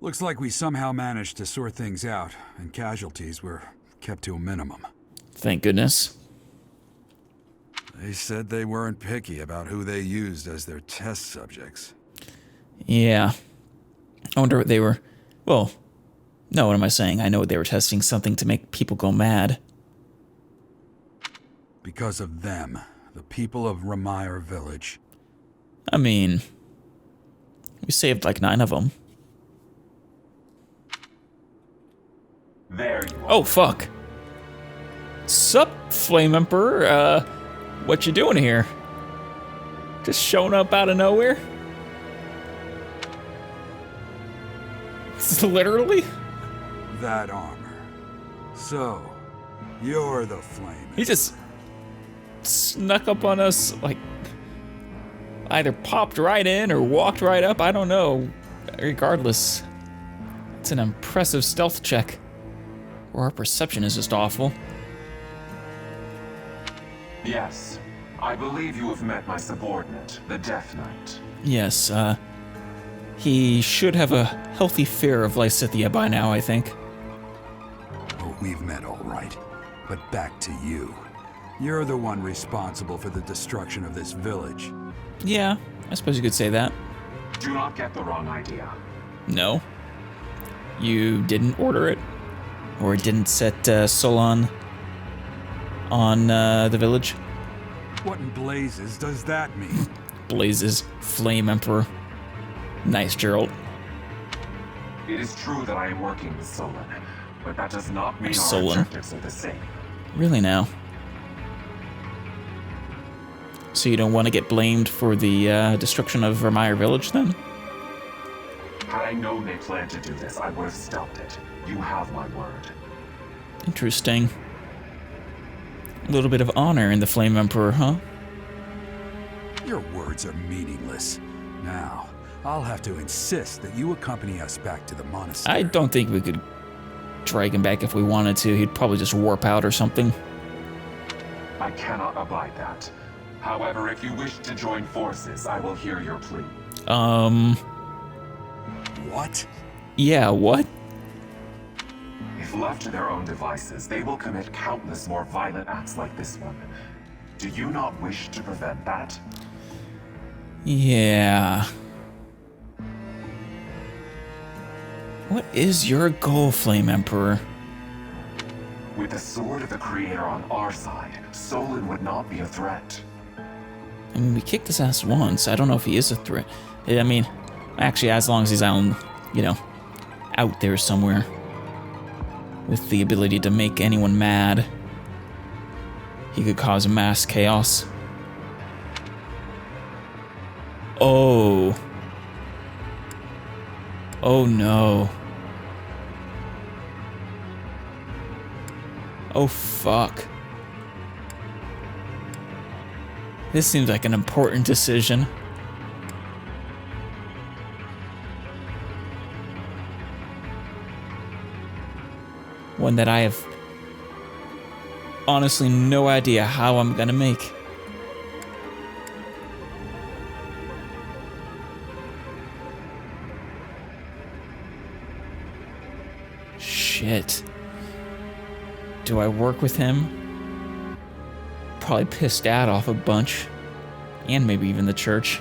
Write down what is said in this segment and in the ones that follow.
Looks like we somehow managed to sort things out, and casualties were kept to a minimum. Thank goodness. They said they weren't picky about who they used as their test subjects. Yeah. I wonder what they were... Well, no, what am I saying? I know they were testing something to make people go mad. Because of them, the people of Ramire Village. I mean... We saved like 9 of them. There you are. Oh, fuck. Sup, Flame Emperor? What you doing here? Just showing up out of nowhere? Literally? That armor. So, you're the flame. He just snuck up on us, like, either popped right in or walked right up, I don't know. Regardless, it's an impressive stealth check. Or our perception is just awful. Yes, I believe you have met my subordinate, the Death Knight. Yes, he should have a healthy fear of Lysithea by now, I think. Oh, we've met all right. But back to you. You're the one responsible for the destruction of this village. Yeah, I suppose you could say that. Do not get the wrong idea. No. You didn't order it? Or didn't set Solon on the village? What in blazes does that mean? Blazes, Flame Emperor. Nice, Gerald. It is true that I am working with Solon, but that does not mean our Solon. objectives are the same. Really now? So you don't want to get blamed for the destruction of Ramire Village, then? Had I known they planned to do this, I would have stopped it. You have my word. Interesting. A little bit of honor in the Flame Emperor, huh? Your words are meaningless. Now, I'll have to insist that you accompany us back to the monastery. I don't think we could drag him back if we wanted to. He'd probably just warp out or something. I cannot abide that. However, if you wish to join forces, I will hear your plea. What? Yeah, what? If left to their own devices, they will commit countless more violent acts like this one. Do you not wish to prevent that? Yeah. What is your goal, Flame Emperor? With the sword of the Creator on our side, Solon would not be a threat. I mean, we kicked his ass once. I don't know if he is a threat. I mean, actually, as long as he's out, you know, out there somewhere with the ability to make anyone mad, he could cause mass chaos. Oh. Oh no. Oh fuck. This seems like an important decision. One that I have honestly no idea how I'm gonna make. Shit. Do I work with him? Probably pissed Dad off a bunch. And maybe even the church.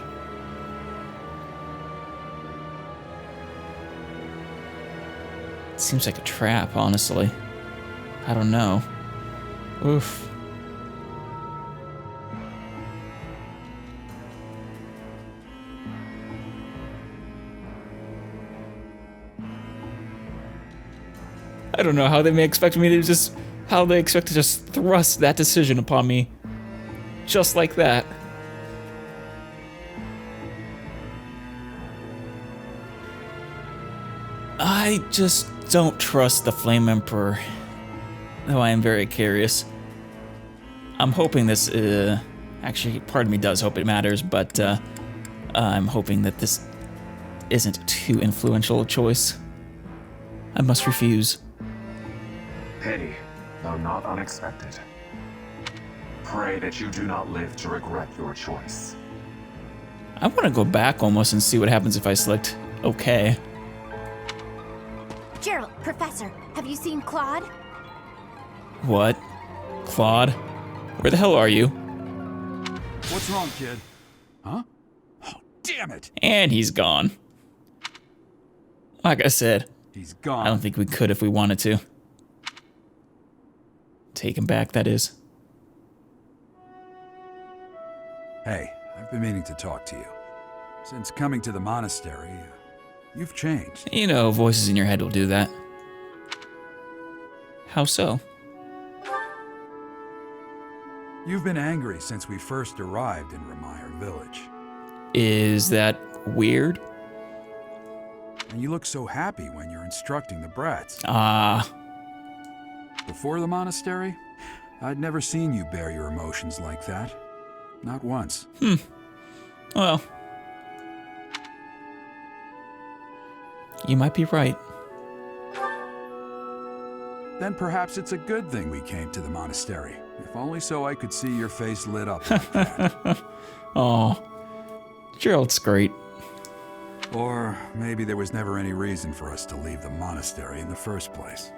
It seems like a trap, honestly. I don't know. Oof. I don't know how they may expect me to just... How they expect to just thrust that decision upon me. Just like that. I just don't trust the Flame Emperor. Though I am very curious. I'm hoping this, actually, part of me does hope it matters, but, I'm hoping that this isn't too influential a choice. I must refuse. Pity, though not unexpected. Pray that you do not live to regret your choice. I want to go back almost and see what happens if I select okay. Gerald, Professor, have you seen Claude? What? Claude? Where the hell are you? What's wrong, kid? Huh? Oh, damn it! And he's gone. Like I said, He's gone. I don't think we could if we wanted to. Take him back, that is. Hey, I've been meaning to talk to you. Since coming to the monastery, you've changed. You know, voices in your head will do that. How so? You've been angry since we first arrived in Remire Village. Is that weird? And you look so happy when you're instructing the brats. Ah, Before the monastery, I'd never seen you bear your emotions like that. Not once. well. You might be right. Then perhaps it's a good thing we came to the monastery. If only so I could see your face lit up like that. Oh, Gerald's great. Or maybe there was never any reason for us to leave the monastery in the first place.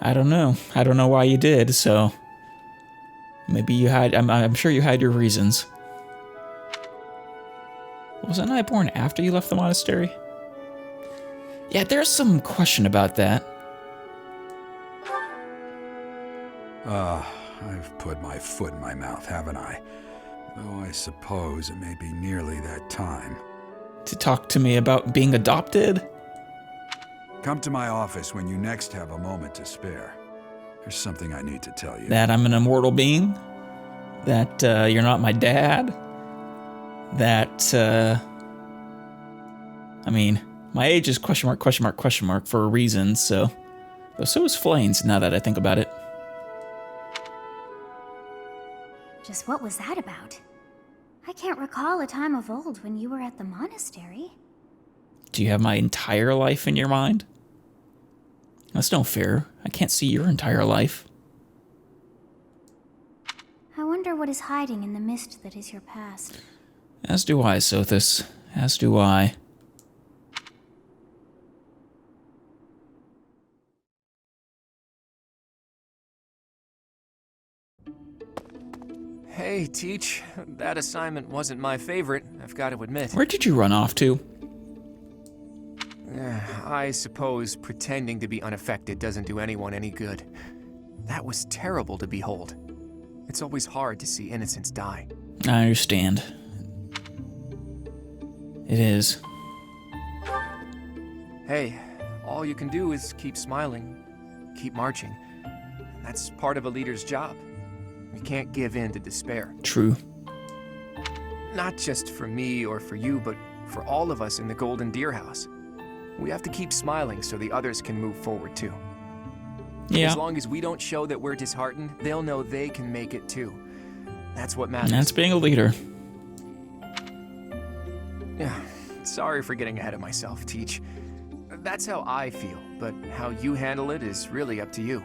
I don't know. I don't know why you did, so... Maybe you had... I'm sure you had your reasons. Wasn't I born after you left the monastery? Yeah, there's some question about that. I've put my foot in my mouth, haven't I? Though I suppose it may be nearly that time. To talk to me about being adopted? Come to my office when you next have a moment to spare. There's something I need to tell you. That I'm an immortal being? That you're not my dad? That, I mean, my age is question mark for a reason, so... Though so is Flane's, now that I think about it. Just what was that about? I can't recall a time of old when you were at the monastery. Do you have my entire life in your mind? That's no fair. I can't see your entire life. I wonder what is hiding in the mist that is your past. As do I, Sothis. As do I. Hey, Teach. That assignment wasn't my favorite, I've got to admit. Where did you run off to? I suppose pretending to be unaffected doesn't do anyone any good. That was terrible to behold. It's always hard to see innocents die. I understand. It is. Hey, all you can do is keep smiling, keep marching. That's part of a leader's job. We can't give in to despair. True. Not just for me or for you, but for all of us in the Golden Deer House. We have to keep smiling so the others can move forward too. Yeah. As long as we don't show that we're disheartened, they'll know they can make it too. That's what matters. That's being a leader. Yeah, sorry for getting ahead of myself, Teach. That's how I feel, but how you handle it is really up to you.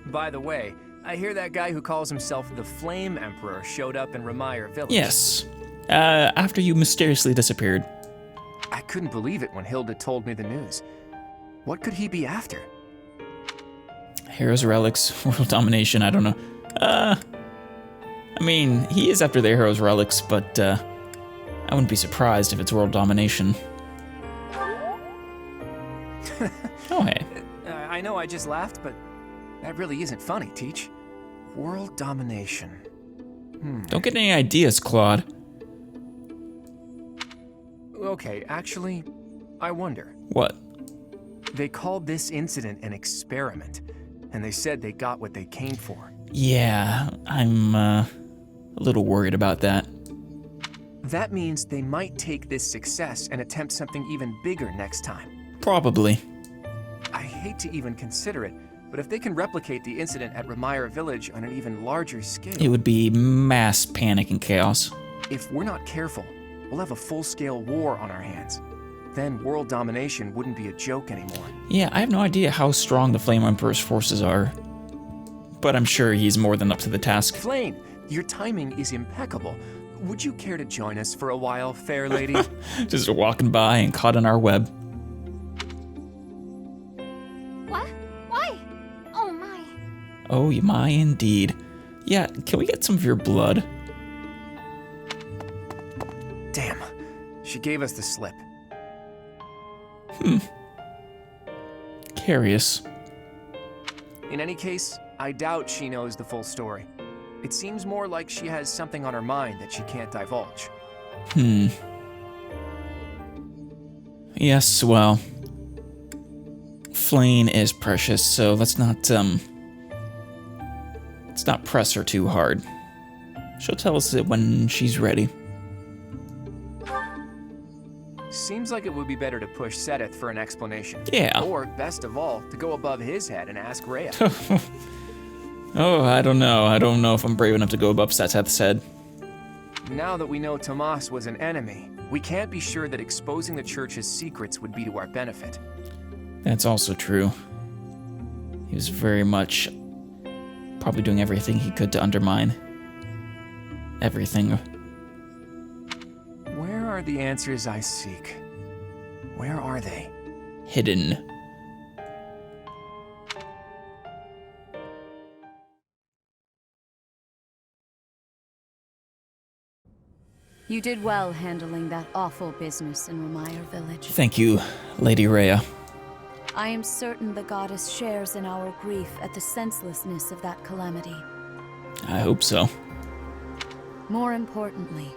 By the way, I hear that guy who calls himself the Flame Emperor showed up in Remire Village. Yes. After you mysteriously disappeared. I couldn't believe it when Hilda told me the news. What could he be after? Heroes, relics, world domination, I don't know. I mean, he is after the heroes, relics, but, I wouldn't be surprised if it's world domination. Oh, hey. I know I just laughed, but that really isn't funny, Teach. World domination. Don't get any ideas, Claude. Okay, actually, I wonder. What? They called this incident an experiment, and they said they got what they came for. Yeah, I'm, a little worried about that. That means they might take this success and attempt something even bigger next time. Probably. I hate to even consider it, but if they can replicate the incident at Remire Village on an even larger scale... It would be mass panic and chaos. If we're not careful, we'll have a full-scale war on our hands. Then world domination wouldn't be a joke anymore. Yeah, I have no idea how strong the Flame Emperor's forces are. But I'm sure he's more than up to the task. Flame, your timing is impeccable. Would you care to join us for a while, fair lady? Just walking by and caught in our web. What? Why? Oh my. Oh, my indeed. Yeah, can we get some of your blood? Damn. She gave us the slip. Curious. In any case, I doubt she knows the full story. It seems more like she has something on her mind that she can't divulge. Yes, well, Flayn is precious, so let's not press her too hard. She'll tell us it when she's ready. Seems like it would be better to push Seteth for an explanation. Yeah. Or, best of all, to go above his head and ask Rhea. Oh, I don't know. I don't know if I'm brave enough to go above Seteth's head. Now that we know Tomas was an enemy, we can't be sure that exposing the church's secrets would be to our benefit. That's also true. He was very much probably doing everything he could to undermine everything. Where are the answers I seek? Where are they? Hidden. You did well handling that awful business in Ramire Village. Thank you, Lady Rhea. I am certain the goddess shares in our grief at the senselessness of that calamity. I hope so. More importantly,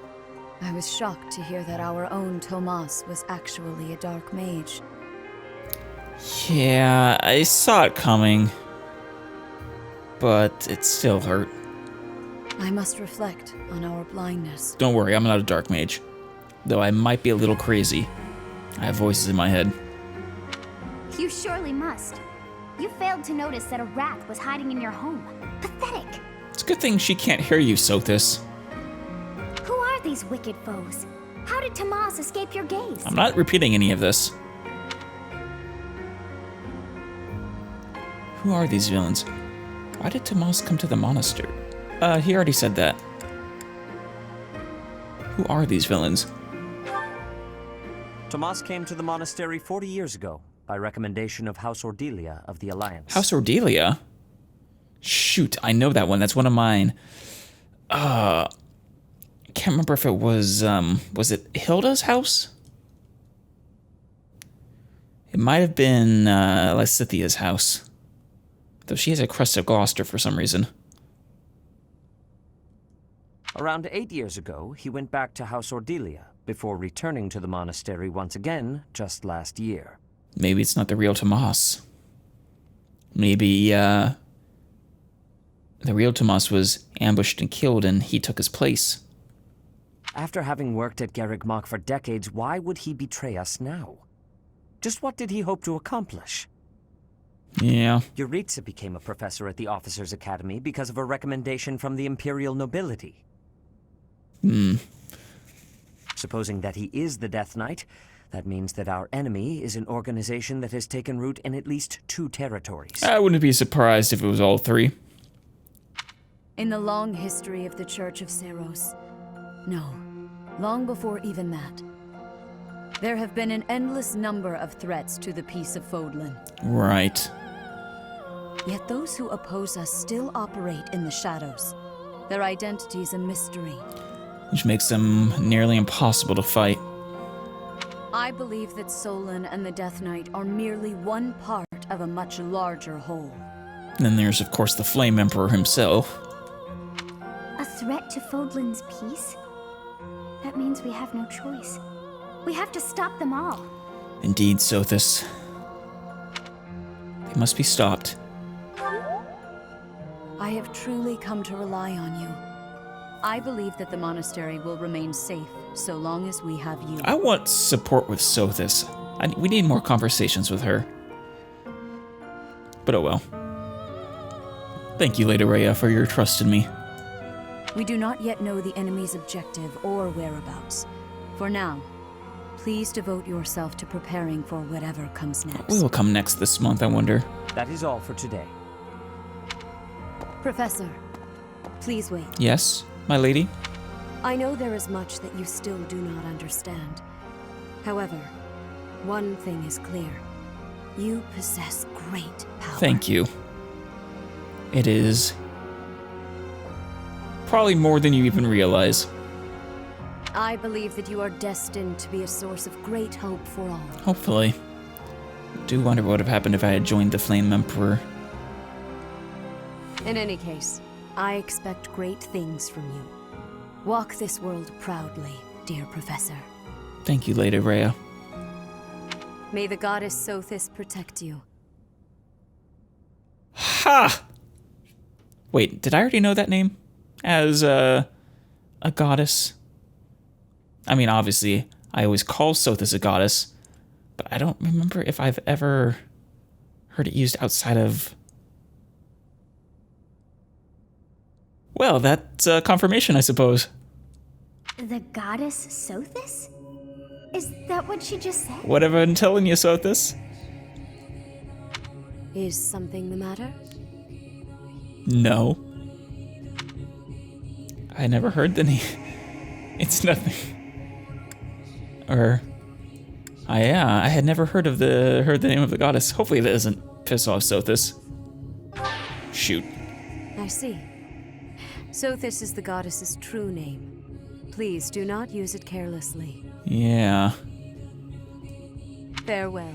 I was shocked to hear that our own Tomas was actually a dark mage. Yeah, I saw it coming, but it still hurt. I must reflect on our blindness. Don't worry, I'm not a dark mage. Though I might be a little crazy. I have voices in my head. You surely must. You failed to notice that a rat was hiding in your home. Pathetic. It's a good thing she can't hear you, Sothis. Who are these wicked foes? How did Tomas escape your gaze? I'm not repeating any of this. Who are these villains? Why did Tomas come to the monastery? He already said that. Who are these villains? Tomas came to the monastery 40 years ago, by recommendation of House Ordelia of the Alliance. House Ordelia? Shoot, I know that one. That's one of mine. I can't remember if it was it Hilda's house? It might have been Lysithea's house. Though she has a crest of Gloucester for some reason. Around 8 years ago, he went back to House Ordelia, before returning to the monastery once again, just last year. Maybe it's not the real Tomas. Maybe, the real Tomas was ambushed and killed and he took his place. After having worked at Garreg Mach for decades, why would he betray us now? Just what did he hope to accomplish? Yeah. Yuritsa became a professor at the Officers' Academy because of a recommendation from the Imperial nobility. Supposing that he is the Death Knight, that means that our enemy is an organization that has taken root in at least 2 territories. I wouldn't be surprised if it was all 3. In the long history of the Church of Seros, no, long before even that, there have been an endless number of threats to the peace of Fodlan. Right. Yet those who oppose us still operate in the shadows. Their identity's a mystery. Which makes them nearly impossible to fight. I believe that Solon and the Death Knight are merely one part of a much larger whole. And then there's, of course, the Flame Emperor himself. A threat to Fodlan's peace? That means we have no choice. We have to stop them all. Indeed, Sothis. They must be stopped. I have truly come to rely on you. I believe that the monastery will remain safe so long as we have you. I want support with Sothis. We need more conversations with her. But oh well. Thank you, Lady Rhea, for your trust in me. We do not yet know the enemy's objective or whereabouts. For now, please devote yourself to preparing for whatever comes next. What will come next this month, I wonder? That is all for today. Professor, please wait. Yes, my lady? I know there is much that you still do not understand. However, one thing is clear. You possess great power. Thank you. It is probably more than you even realize. I believe that you are destined to be a source of great hope for all. Hopefully. Do wonder what would have happened if I had joined the Flame Emperor. In any case, I expect great things from you. Walk this world proudly, dear Professor. Thank you, Lady Rhea. May the goddess Sothis protect you. Ha! Wait, did I already know that name? As a goddess? I mean, obviously, I always call Sothis a goddess, but I don't remember if I've ever heard it used outside of... Well, that's confirmation, I suppose. The goddess Sothis? Is that what she just said? Whatever I'm telling you, Sothis. Is something the matter? No. I never heard the name. It's nothing. Or... I had never heard the name of the goddess. Hopefully that doesn't piss off Sothis. Shoot. I see. Sothis is the goddess's true name. Please do not use it carelessly. Yeah. Farewell.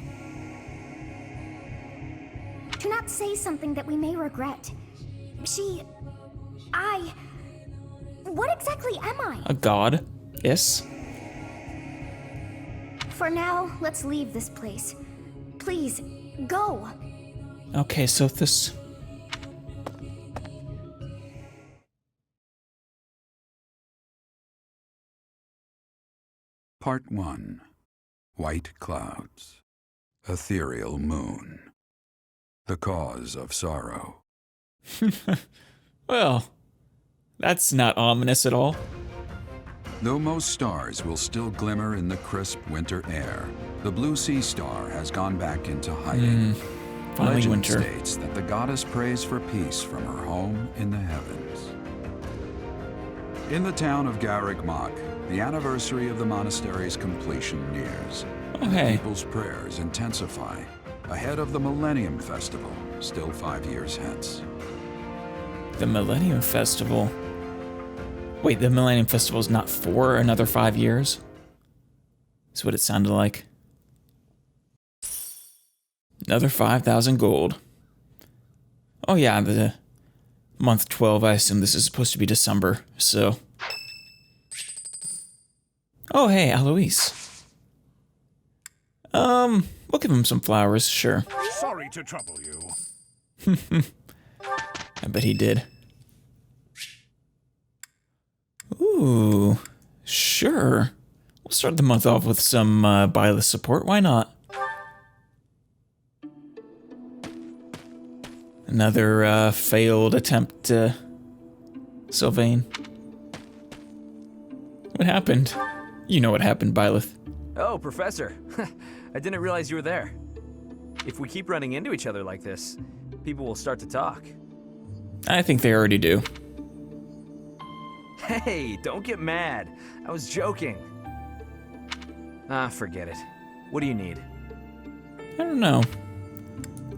Do not say something that we may regret. What exactly am I? A god? Yes. For now, let's leave this place. Please, go. Okay, Sothis. Part 1. White Clouds. Ethereal Moon. The Cause of Sorrow. Well, that's not ominous at all. Though most stars will still glimmer in the crisp winter air, the blue sea star has gone back into hiding. Finally Legend winter. states that the goddess prays for peace from her home in the heavens. In the town of Garreg-Mach, the anniversary of the monastery's completion nears. Oh, hey. People's prayers intensify ahead of the Millennium Festival, still 5 years hence. The Millennium Festival. Wait, the Millennium Festival is not for another 5 years? That's what it sounded like. Another 5,000 gold. Oh yeah, the month 12, I assume this is supposed to be December, so... Oh hey, Alois. We'll give him some flowers, sure. Sorry to trouble you. I bet he did. Ooh, sure. We'll start the month off with some Byleth support, why not? Another failed attempt, Sylvain. What happened? You know what happened, Byleth. Oh, Professor. I didn't realize you were there. If we keep running into each other like this, people will start to talk. I think they already do. Hey, don't get mad. I was joking. Forget it. What do you need? I don't know.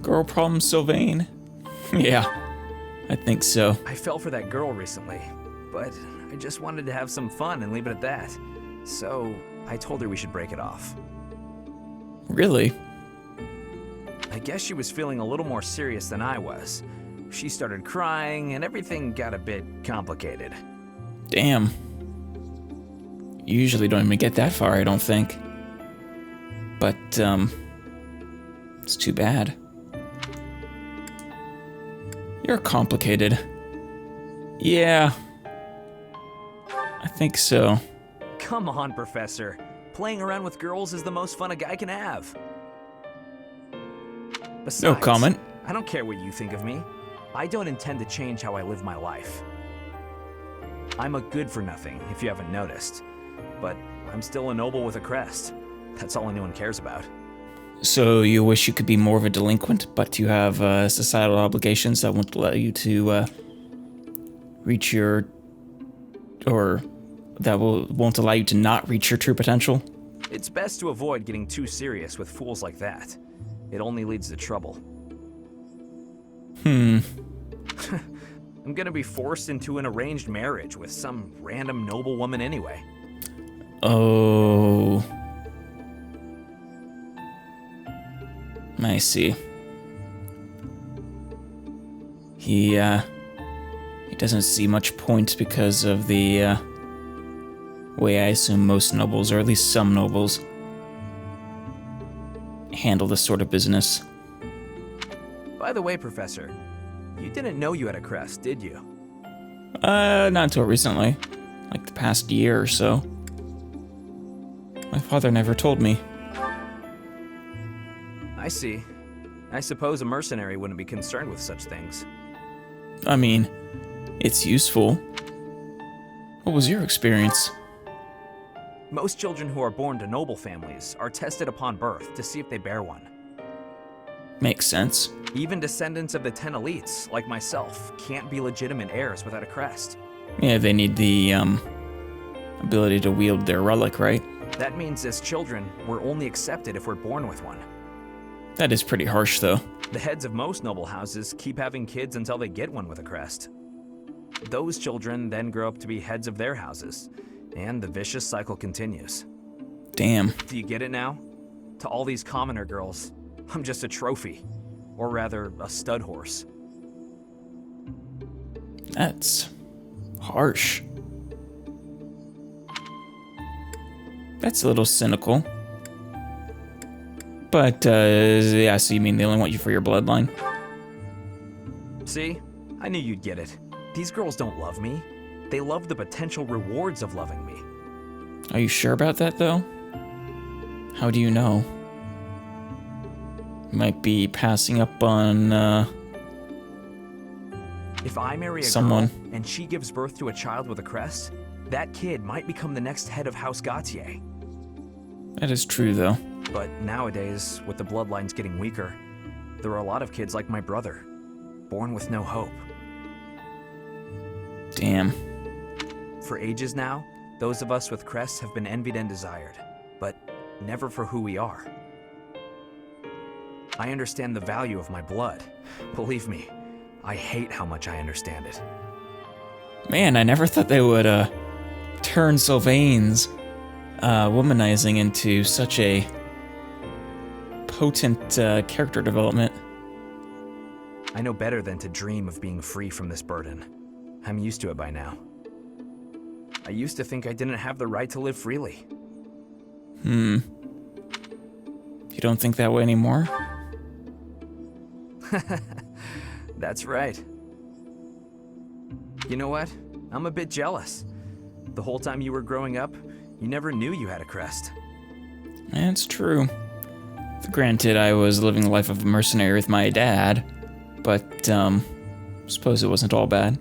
Girl problem, Sylvain? Yeah, I think so. I fell for that girl recently, but I just wanted to have some fun and leave it at that. So, I told her we should break it off. Really? I guess she was feeling a little more serious than I was. She started crying, and everything got a bit complicated. Damn. You usually don't even get that far, I don't think. But, it's too bad. You're complicated. Yeah. I think so. Come on, Professor. Playing around with girls is the most fun a guy can have. Besides, No comment. I don't care what you think of me. I don't intend to change how I live my life. I'm a good-for-nothing, if you haven't noticed. But I'm still a noble with a crest. That's all anyone cares about. So you wish you could be more of a delinquent, but you have societal obligations that won't allow you to reach your... or that won't allow you to not reach your true potential? It's best to avoid getting too serious with fools like that. It only leads to trouble. I'm gonna be forced into an arranged marriage with some random noblewoman anyway. Oh. I see. He doesn't see much point because of the way I assume most nobles, or at least some nobles, handle this sort of business. By the way, Professor, you didn't know you had a crest, did you? Not until recently. Like the past year or so. My father never told me. I see. I suppose a mercenary wouldn't be concerned with such things. I mean, it's useful. What was your experience? Most children who are born to noble families are tested upon birth to see if they bear one. Makes sense. Even descendants of the 10 elites, like myself, can't be legitimate heirs without a crest. Yeah, they need the ability to wield their relic, right? That means as children, we're only accepted if we're born with one. That is pretty harsh, though. The heads of most noble houses keep having kids until they get one with a crest. Those children then grow up to be heads of their houses, and the vicious cycle continues. Damn. Do you get it now? To all these commoner girls, I'm just a trophy. Or rather, a stud horse. That's harsh. That's a little cynical. But, yeah, so you mean they only want you for your bloodline? See? I knew you'd get it. These girls don't love me. They love the potential rewards of loving me. Are you sure about that, though? How do you know? You might be passing up on, If I marry a someone. girl and she gives birth to a child with a crest, that kid might become the next head of House Gautier. That is true, though. But nowadays, with the bloodlines getting weaker, there are a lot of kids like my brother, born with no hope. Damn. For ages now, those of us with crests have been envied and desired, but never for who we are. I understand the value of my blood. Believe me, I hate how much I understand it. Man, I never thought they would, turn Sylvain's, womanizing into such a potent, character development. I know better than to dream of being free from this burden. I'm used to it by now. I used to think I didn't have the right to live freely. You don't think that way anymore? That's right. You know what? I'm a bit jealous. The whole time you were growing up, you never knew you had a crest. That's true. Granted, I was living the life of a mercenary with my dad, but, suppose it wasn't all bad.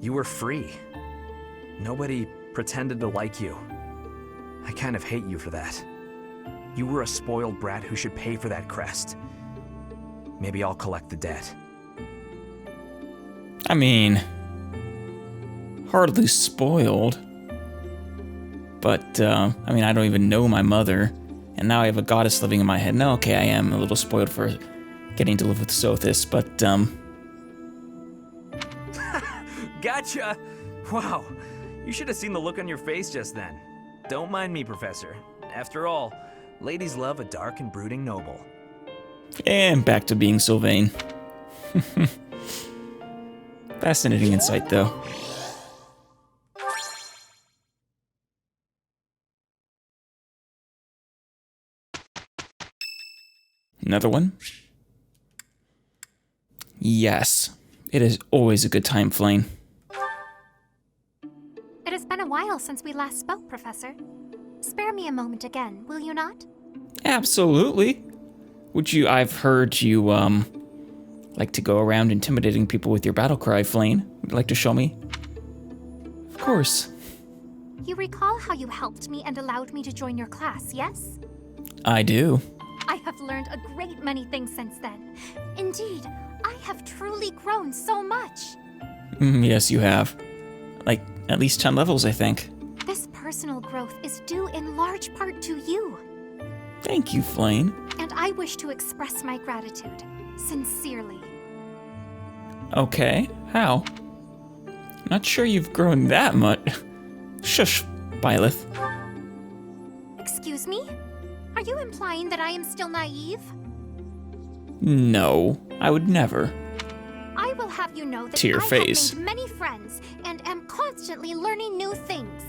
You were free. Nobody pretended to like you. I kind of hate you for that. You were a spoiled brat who should pay for that crest. Maybe I'll collect the debt. I mean, hardly spoiled. But, I mean, I don't even know my mother, and now I have a goddess living in my head. Now, okay, I am a little spoiled for getting to live with Sothis, but, Gotcha! Wow, you should have seen the look on your face just then. Don't mind me, Professor. After all, ladies love a dark and brooding noble. And back to being Sylvain. Fascinating insight, though. Another one? Yes. It is always a good time, Flame. It has been a while since we last spoke, Professor. Spare me a moment again, will you not? Absolutely. I've heard you, like to go around intimidating people with your battle cry, Flame. Would you like to show me? Of course. You recall how you helped me and allowed me to join your class, yes? I do. I have learned a great many things since then. Indeed, I have truly grown so much. Yes, you have. Like, at least 10 levels, I think. This personal growth is due in large part to you. Thank you, Flayn. And I wish to express my gratitude, sincerely. Okay, how? Not sure you've grown that much. Shush, Byleth. Excuse me? Are you implying that I am still naive? No, I would never. I will have you know that To your I face. have made many friends and am constantly learning new things.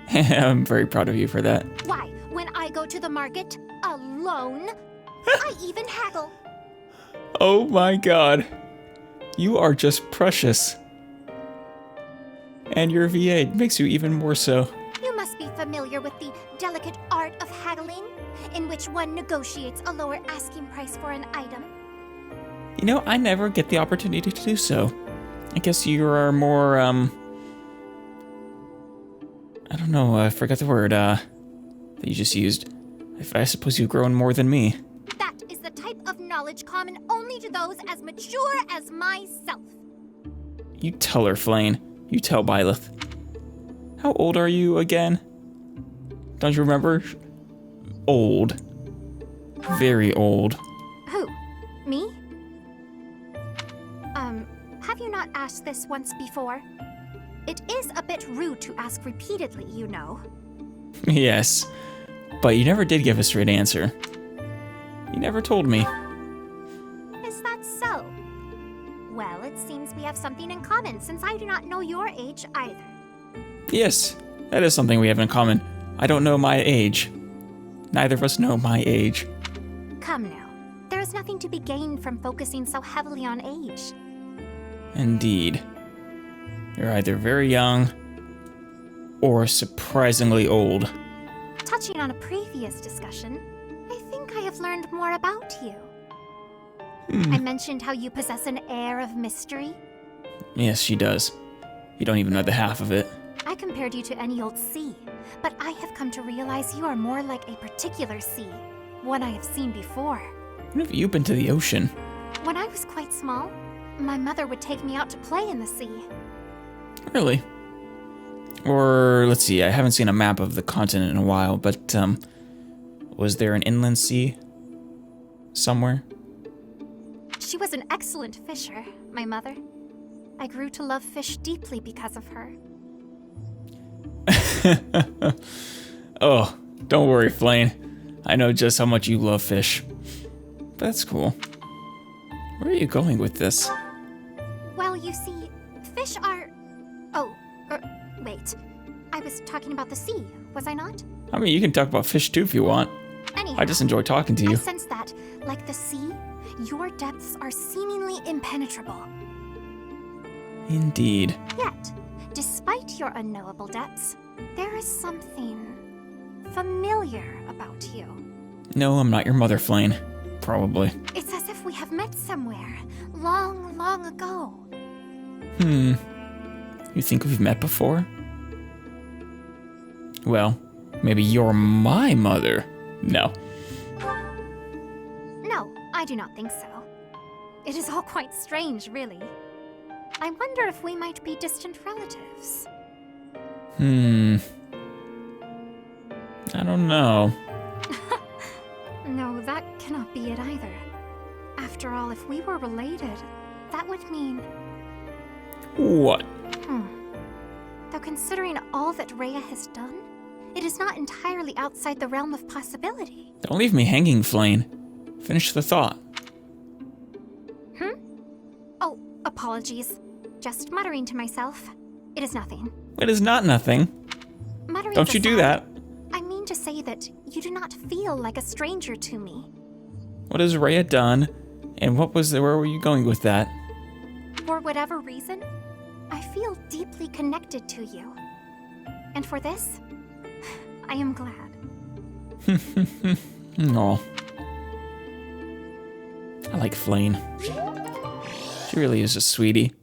I'm very proud of you for that. Why, when I go to the market alone, I even haggle. Oh my god. You are just precious. And your VA makes you even more so. You must be familiar with the delicate art of haggling, in which one negotiates a lower asking price for an item. You know, I never get the opportunity to do so. I guess you are more, I don't know, I forgot the word, that you just used. I suppose you've grown more than me. That is the type of knowledge common only to those as mature as myself. You tell her, Flayn. You tell Byleth. How old are you again? Don't you remember? Old. Very old. Who? Me? Have you not asked this once before? It is a bit rude to ask repeatedly, you know. Yes. But you never did give a straight answer. You never told me. Is that so? Well, it seems we have something in common, since I do not know your age either. Yes, that is something we have in common. I don't know my age. Neither of us know my age. Come now. There is nothing to be gained from focusing so heavily on age. Indeed. You're either very young or surprisingly old. Touching on a previous discussion, I think I have learned more about you. I mentioned how you possess an air of mystery. Yes, she does. You don't even know the half of it. I compared you to any old sea, but I have come to realize you are more like a particular sea, one I have seen before. When have you been to the ocean? When I was quite small, my mother would take me out to play in the sea. Really? Or, let's see, I haven't seen a map of the continent in a while, but, was there an inland sea somewhere? She was an excellent fisher, my mother. I grew to love fish deeply because of her. Oh, don't worry, Flayn. I know just how much you love fish. But that's cool. Where are you going with this? Well, you see, fish are... Oh, wait. I was talking about the sea, was I not? I mean, you can talk about fish too if you want. Anyhow, I just enjoy talking to you. I sense that, like the sea, your depths are seemingly impenetrable. Indeed. Yet, despite your unknowable depths, there is something familiar about you. No, I'm not your mother, Flayn. Probably. It's as if we have met somewhere, long, long ago. You think we've met before? Well, maybe you're my mother. No. No, I do not think so. It is all quite strange, really. I wonder if we might be distant relatives. I don't know. No, that cannot be it either. After all, if we were related, that would mean... What? Though considering all that Rhea has done, it is not entirely outside the realm of possibility. Don't leave me hanging, Flayn. Finish the thought. Oh, apologies. Just muttering to myself. It is nothing. It is not nothing. Muttering Don't you do that. I mean to say that you do not feel like a stranger to me. What has Rhea done? And where were you going with that? For whatever reason, I feel deeply connected to you. And for this, I am glad. Aw. I like Flayn. She really is a sweetie.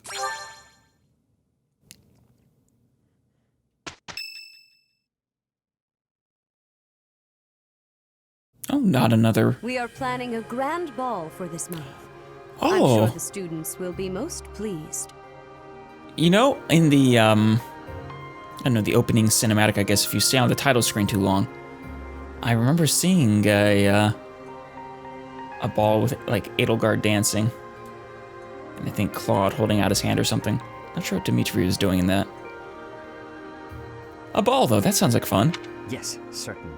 Oh, not another. We are planning a grand ball for this month. Oh. I'm sure the students will be most pleased. You know, in the, I don't know, the opening cinematic, I guess, if you stay on the title screen too long, I remember seeing a ball with like Edelgard dancing. And I think Claude holding out his hand or something. Not sure what Dimitri was doing in that. A ball though, that sounds like fun. Yes, certainly.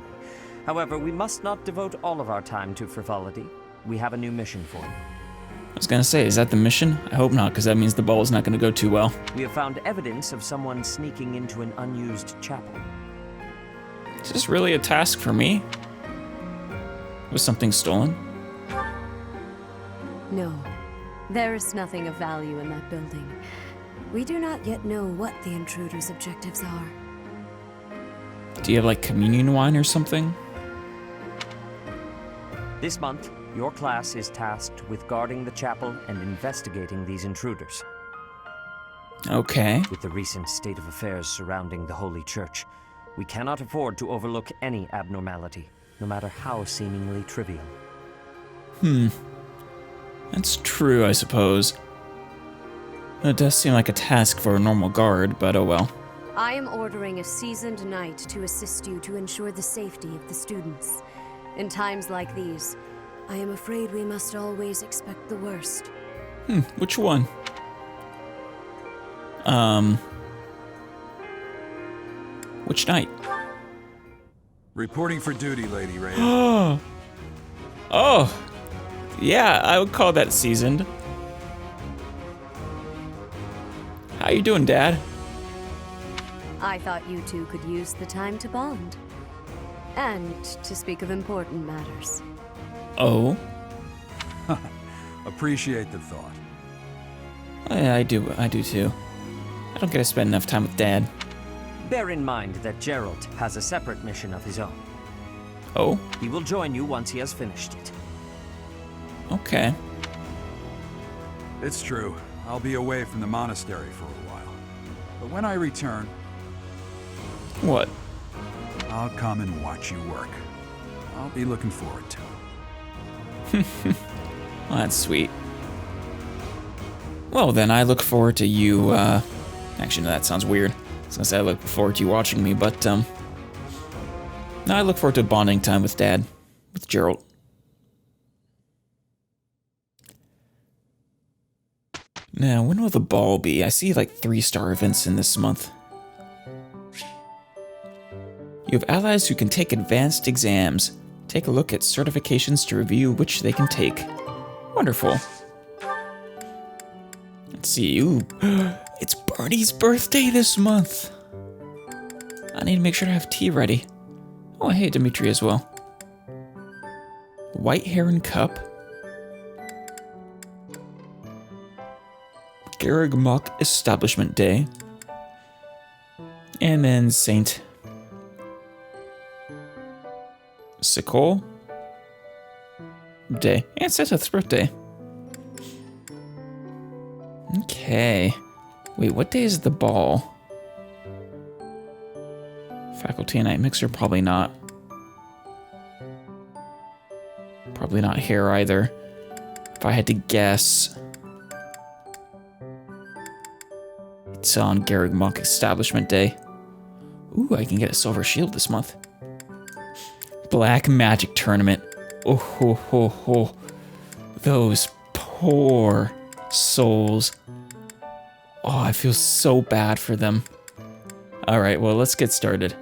However, we must not devote all of our time to frivolity. We have a new mission for you. I was gonna say, is that the mission? I hope not, because that means the ball is not gonna go too well. We have found evidence of someone sneaking into an unused chapel. Is this really a task for me? Was something stolen? No, there is nothing of value in that building. We do not yet know what the intruder's objectives are. Do you have like communion wine or something? This month, your class is tasked with guarding the chapel and investigating these intruders. Okay. With the recent state of affairs surrounding the Holy Church, we cannot afford to overlook any abnormality, no matter how seemingly trivial. That's true, I suppose. It does seem like a task for a normal guard, but oh well. I am ordering a seasoned knight to assist you to ensure the safety of the students. In times like these, I am afraid we must always expect the worst. Which one? Which night? Reporting for duty, Lady Rhea. Oh! Yeah, I would call that seasoned. How you doing, Dad? I thought you two could use the time to bond. And to speak of important matters. Oh? Appreciate the thought. Yeah, I do too. I don't get to spend enough time with Dad. Bear in mind that Gerald has a separate mission of his own. Oh? He will join you once he has finished it. Okay. It's true. I'll be away from the monastery for a while. But when I return, What? I'll come and watch you work. I'll be looking forward to it. Well, that's sweet. Well, then I look forward to you, actually, no, that sounds weird. I was gonna say I look forward to you watching me, but, no, I look forward to bonding time with Dad, with Gerald. Now, when will the ball be? I see, like, 3-star events in this month. You have allies who can take advanced exams. Take a look at certifications to review which they can take. Wonderful. Let's see. Ooh, it's Barney's birthday this month. I need to make sure to have tea ready. Oh, hey, Dimitri as well. White Heron Cup. Garrig Mock Establishment Day. And then Saint Sikol Day. And Seth's birthday. Okay. Wait, what day is the ball? Faculty and Night Mixer? Probably not. Probably not here either. If I had to guess, it's on Garrig Mock Establishment Day. Ooh, I can get a silver shield this month. Black Magic Tournament. Oh ho ho ho. Those poor souls. Oh, I feel so bad for them. Alright, well, let's get started.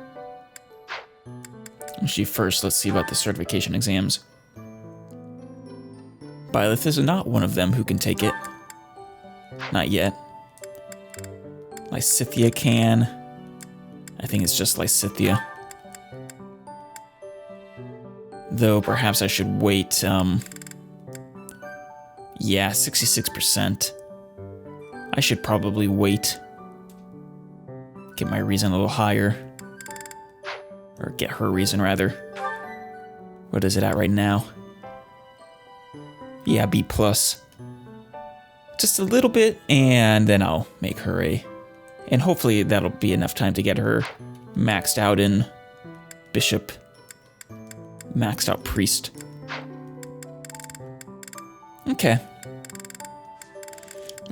Actually, first, let's see about the certification exams. Byleth is not one of them who can take it. Not yet. Lysithea can. I think it's just Lysithea. Though perhaps I should wait, yeah, 66%. I should probably wait. Get my reason a little higher. Or get her reason, rather. What is it at right now? Yeah, B+. Just a little bit, and then I'll make her A. And hopefully that'll be enough time to get her maxed out in Bishop. Maxed out Priest. Okay.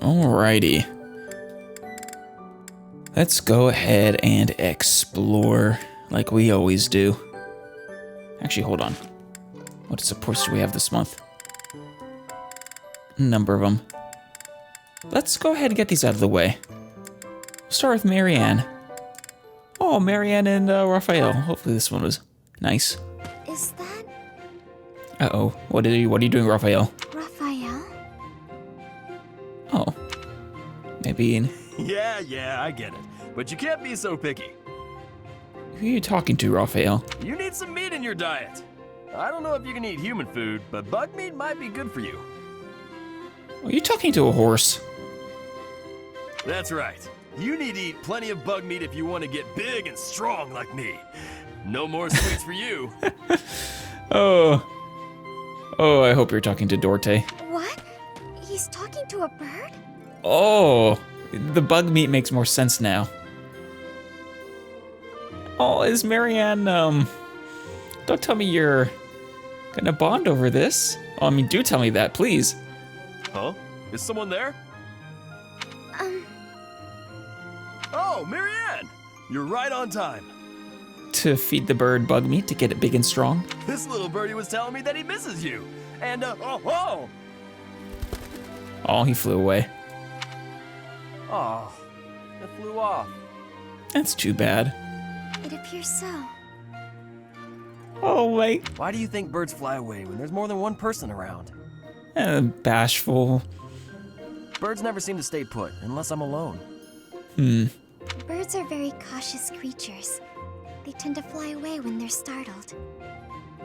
Alrighty. Let's go ahead and explore like we always do. Actually, hold on. What supports do we have this month? A number of them. Let's go ahead and get these out of the way. Start with Marianne. Oh, Marianne and Raphael. Hopefully this one was nice. Is that Uh-oh. What are you doing, Raphael? Raphael? Oh. Maybe Yeah, I get it. But you can't be so picky. who are you talking to, Raphael? You need some meat in your diet. I don't know if you can eat human food, but bug meat might be good for you. Are you talking to a horse? That's right. You need to eat plenty of bug meat if you want to get big and strong like me. No more sweets for you. Oh, I hope you're talking to Dorte. What? He's talking to a bird? Oh, the bug meat makes more sense now. Oh, is Marianne, don't tell me you're gonna bond over this. Oh, I mean, do tell me that, please. Huh? Is someone there? Oh, Marianne! You're right on time. To feed the bird bug meat to get it big and strong? This little birdie was telling me that he misses you. And, oh! Oh, he flew away. Oh, it flew off. That's too bad. It appears so. Oh, wait. Why do you think birds fly away when there's more than one person around? Bashful. Birds never seem to stay put unless I'm alone. Birds are very cautious creatures. They tend to fly away when they're startled.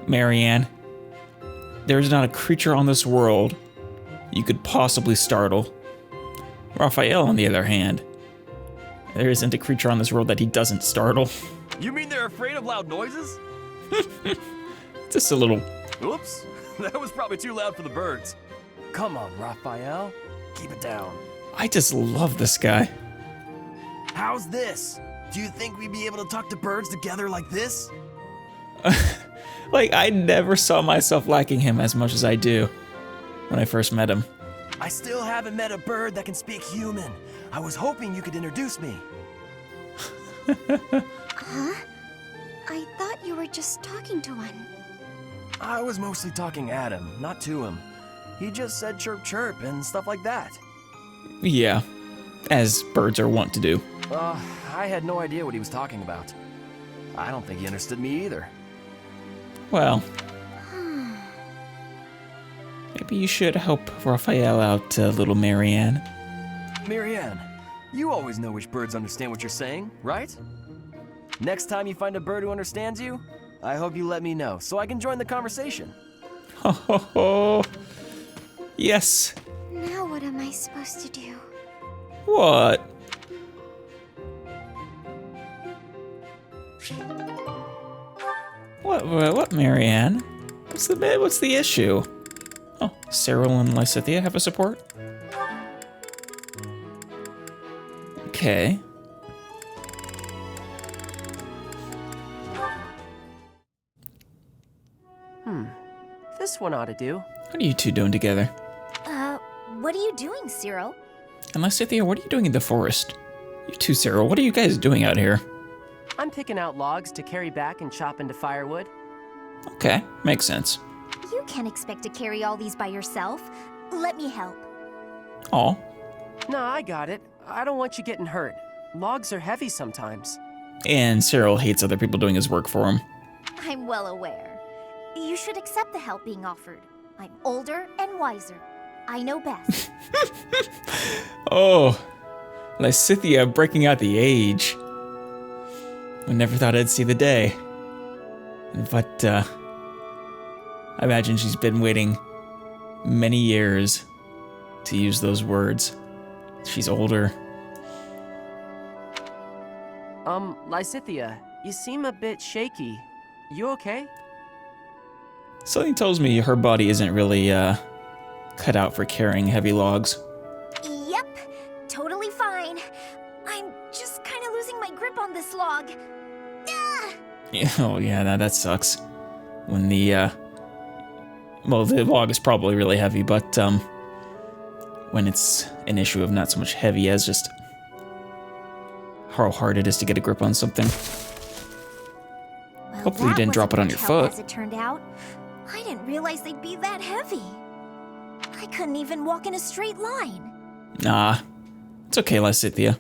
Marianne, there's not a creature on this world you could possibly startle. Raphael, on the other hand, there isn't a creature on this world that he doesn't startle. You mean they're afraid of loud noises? Just a little. Oops, that was probably too loud for the birds. Come on, Raphael, keep it down. I just love this guy. How's this? Do you think we'd be able to talk to birds together like this? Like, I never saw myself liking him as much as I do when I first met him. I still haven't met a bird that can speak human. I was hoping you could introduce me. Huh? I thought you were just talking to one. I was mostly talking at him, not to him. He just said chirp chirp and stuff like that. Yeah, as birds are wont to do. I had no idea what he was talking about. I don't think he understood me either. Well, maybe you should help Raphael out, little Marianne. Marianne, you always know which birds understand what you're saying, right? Next time you find a bird who understands you, I hope you let me know so I can join the conversation. Ho ho ho! Yes. Now what am I supposed to do? What? What, Marianne? What's the issue? Oh, Cyril and Lysithea have a support? Okay. This one ought to do. What are you two doing together? What are you doing, Cyril? And Lysithea, what are you doing in the forest? You two, Cyril, what are you guys doing out here? I'm picking out logs to carry back and chop into firewood. Okay, makes sense. You can't expect to carry all these by yourself. Let me help. Oh, No, I got it. I don't want you getting hurt. Logs are heavy sometimes. and Cyril hates other people doing his work for him. I'm well aware. You should accept the help being offered. I'm older and wiser. I know best. Oh, Lysithea breaking out the age. I never thought I'd see the day. But, I imagine she's been waiting many years to use those words. She's older. Lysithea, you seem a bit shaky. You okay? Something tells me her body isn't really, cut out for carrying heavy logs. Yep, totally fine. I'm just kind of losing my grip on this log. Ah! Oh yeah, that sucks. When the log is probably really heavy, but when it's an issue of not so much heavy as just how hard it is to get a grip on something. Well, Hopefully you didn't drop it on your foot. As it turned out, I didn't realize they'd be that heavy. I couldn't even walk in a straight line. Nah, it's okay, Lysithea.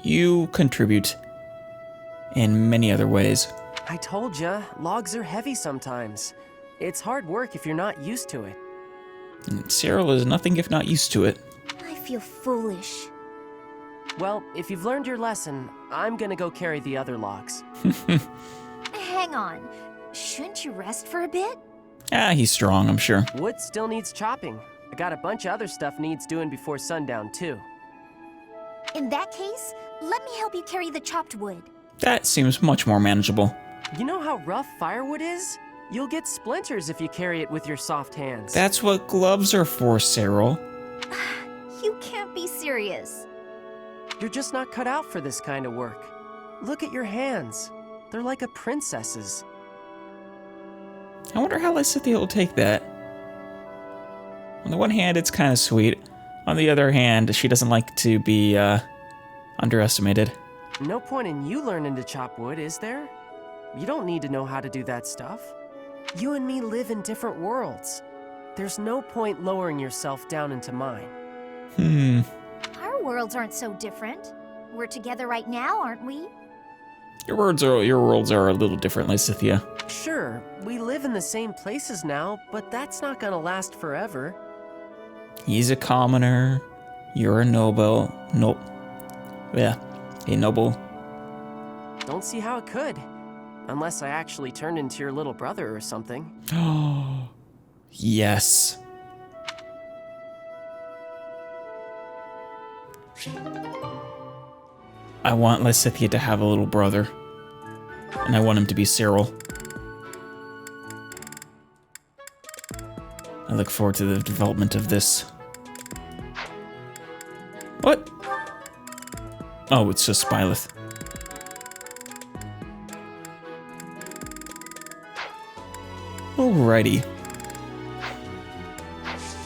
You contribute in many other ways. I told ya, logs are heavy sometimes. It's hard work if you're not used to it. And Cyril is nothing if not used to it. I feel foolish. Well, if you've learned your lesson, I'm gonna go carry the other logs. Hang on. Shouldn't you rest for a bit? Ah, he's strong, I'm sure. Wood still needs chopping. I got a bunch of other stuff needs doing before sundown, too. In that case, let me help you carry the chopped wood. That seems much more manageable. You know how rough firewood is? You'll get splinters if you carry it with your soft hands. That's what gloves are for, Cyril. You can't be serious. You're just not cut out for this kind of work. Look at your hands. They're like a princess's. I wonder how Lysithea will take that. On the one hand, it's kind of sweet. On the other hand, she doesn't like to be underestimated. No point in you learning to chop wood, is there? You don't need to know how to do that stuff. You and me live in different worlds. There's no point lowering yourself down into mine. Our worlds aren't so different. We're together right now, aren't we? Your worlds are a little different, Lysithea. Sure, we live in the same places now, but that's not gonna last forever. He's a commoner. You're a noble. A noble. Don't see how it could. Unless I actually turned into your little brother or something. Oh, yes. I want Lysithea to have a little brother. And I want him to be Cyril. I look forward to the development of this. What? Oh, it's just Spylith. Alrighty.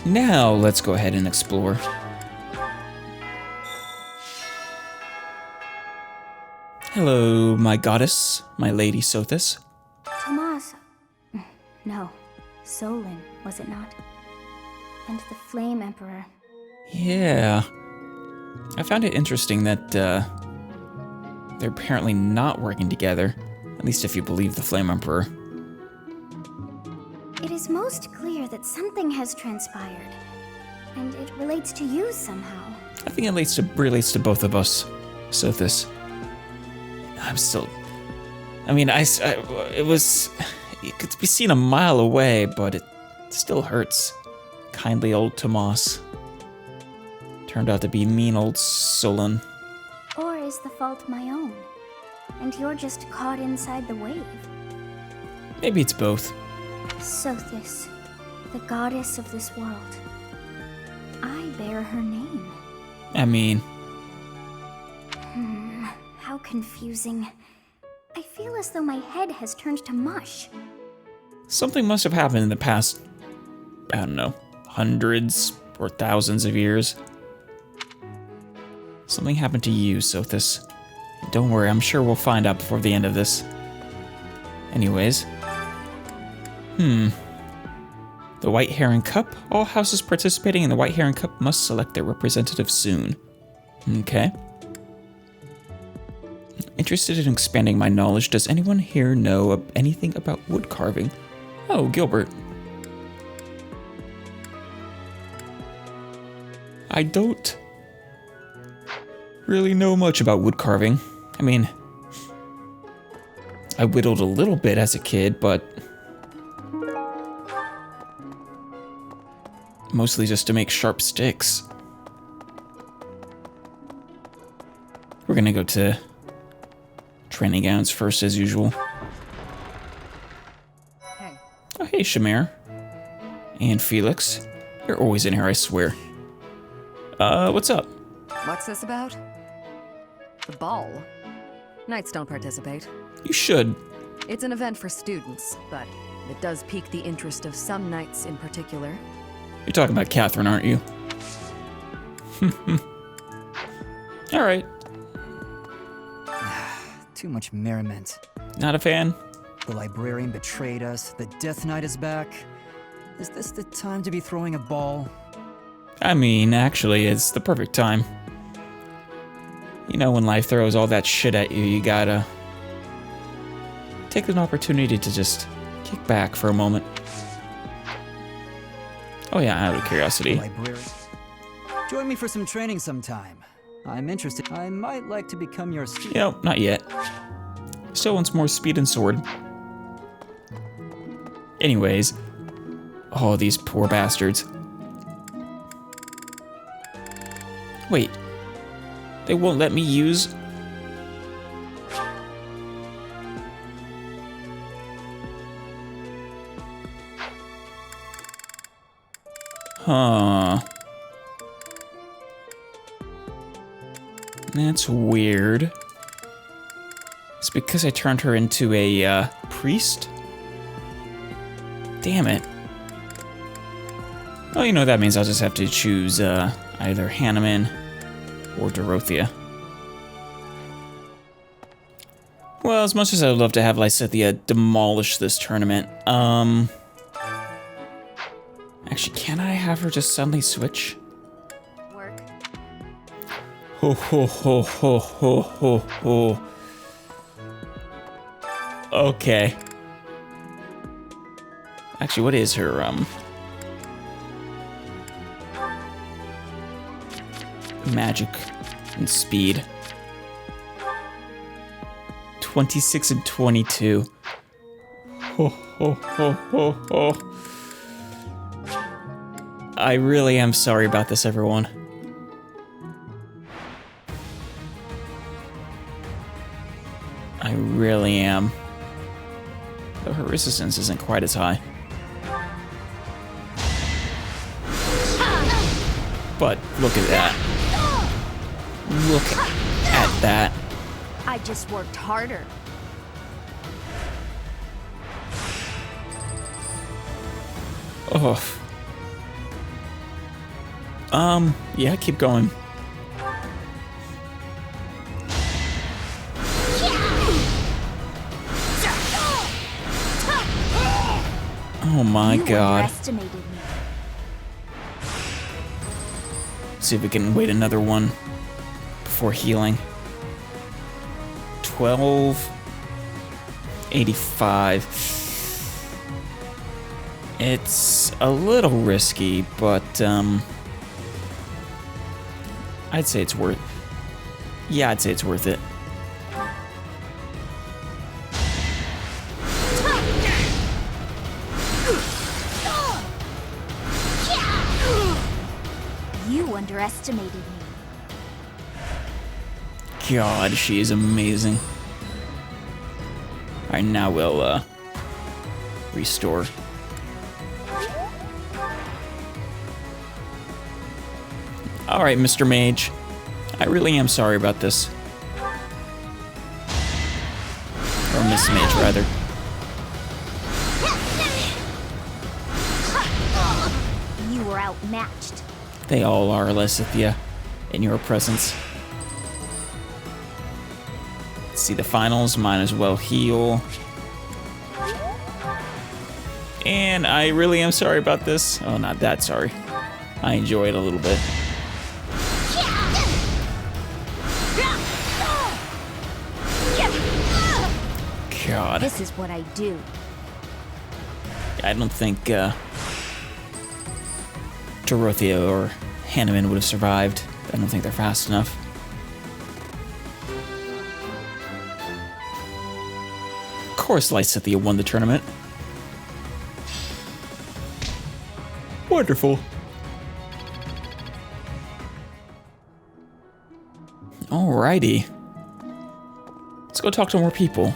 Now, let's go ahead and explore. Hello, my goddess, my lady Sothis. Tomas. No. Solon, was it not? And the Flame Emperor. Yeah. I found it interesting that they're apparently not working together, at least if you believe the Flame Emperor. It is most clear that something has transpired, and it relates to you somehow. I think it relates to both of us, Sothis. I'm still... I mean, it could be seen a mile away, but it still hurts. Kindly old Tomas. Turned out to be mean old Solon. Or is the fault my own? And you're just caught inside the wave? Maybe it's both. Sothis, the goddess of this world. I bear her name. I mean... How confusing. I feel as though my head has turned to mush. Something must have happened in the past, I don't know, hundreds or thousands of years. Something happened to you, Sothis. Don't worry, I'm sure we'll find out before the end of this. Anyways. The White Heron Cup. All houses participating in the White Heron Cup must select their representative soon. Okay. Interested in expanding my knowledge, does anyone here know anything about wood carving? Oh, Gilbert. I don't really know much about wood carving. I mean, I whittled a little bit as a kid, but mostly just to make sharp sticks. We're gonna go to training grounds first, as usual. Hey. Oh, hey, Shamir. And Felix. You're always in here, I swear. What's up? What's this about? The ball? Knights don't participate. You should. It's an event for students, but it does pique the interest of some knights in particular. You're talking about Catherine, aren't you? Alright. Too much merriment. Not a fan? The librarian betrayed us. The Death Knight is back. Is this the time to be throwing a ball? I mean, actually, it's the perfect time. You know, when life throws all that shit at you, you gotta take an opportunity to just kick back for a moment. Oh yeah, out of curiosity. Join me for some training sometime. I'm interested. I might like to become your student. Nope, not yet. Still wants more speed and sword. Anyways. Oh, these poor bastards. Wait. They won't let me use... Huh. That's weird. It's because I turned her into a priest? Damn it. Well, you know, that means I'll just have to choose either Hanneman or Dorothea. Well, as much as I would love to have Lysithea demolish this tournament, actually, can I have her just suddenly switch? Work. Ho ho ho ho ho ho ho. Okay. Actually, what is her, magic and speed? 26 and 22. Ho ho ho ho ho. I really am sorry about this, everyone. I really am. Though her resistance isn't quite as high. But look at that. Look at that. I just worked harder. Oh. Yeah, keep going. Oh my god. Underestimated me. See if we can wait another one before healing. 1285. It's a little risky, but I'd say it's worth. Yeah, I'd say it's worth it. You underestimated me. God, she is amazing. Alright, now we'll restore. Alright, Mr. Mage. I really am sorry about this. Or Miss Mage, rather. You were outmatched. They all are, Lysithea, in your presence. Let's see the finals, might as well heal. And I really am sorry about this. Oh, not that sorry. I enjoy it a little bit. God. This is what I do. I don't think Dorothea or Hanneman would have survived. I don't think they're fast enough. Of course Lysithea won the tournament. Wonderful. Alrighty. Let's go talk to more people.